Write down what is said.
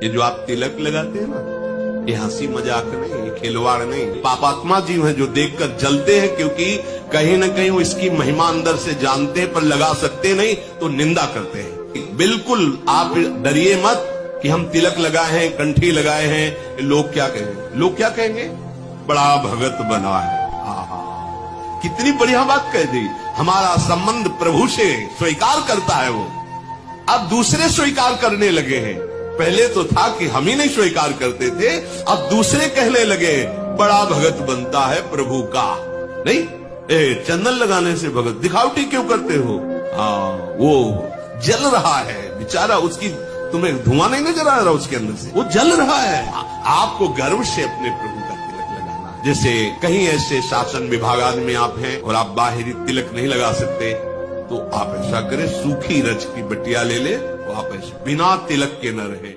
ये जो आप तिलक लगाते हैं ना, ये हंसी मजाक नहीं, ये खिलवाड़ नहीं। पापात्मा जीव हैं जो देखकर जलते हैं, क्योंकि कहीं ना कहीं वो इसकी महिमा अंदर से जानते हैं पर लगा सकते नहीं, तो निंदा करते हैं। बिल्कुल आप डरिए मत कि हम तिलक लगाए हैं, कंठी लगाए हैं, लोग क्या कहेंगे? लोग क्या कहेंगे? बड़ा भगत बना है। कितनी बढ़िया बात कह दी। हमारा संबंध प्रभु से स्वीकार करता है वो। अब दूसरे स्वीकार करने लगे हैं। पहले तो था कि हम ही नहीं स्वीकार करते थे, अब दूसरे कहने लगे बड़ा भगत बनता है प्रभु का। नहीं, चंदन लगाने से भगत दिखावटी क्यों करते हो? वो जल रहा है बेचारा, उसकी तुम्हें धुआं नहीं नजर आ रहा उसके अंदर से, वो जल रहा है। आपको गर्व से अपने प्रभु का तिलक लगाना। जैसे कहीं ऐसे शासन विभाग में आप हैं और आप बाहरी तिलक नहीं लगा सकते, तो आप ऐसा करें, सूखी रच की बटिया ले ले, तो आप ऐसे बिना तिलक के न रहे।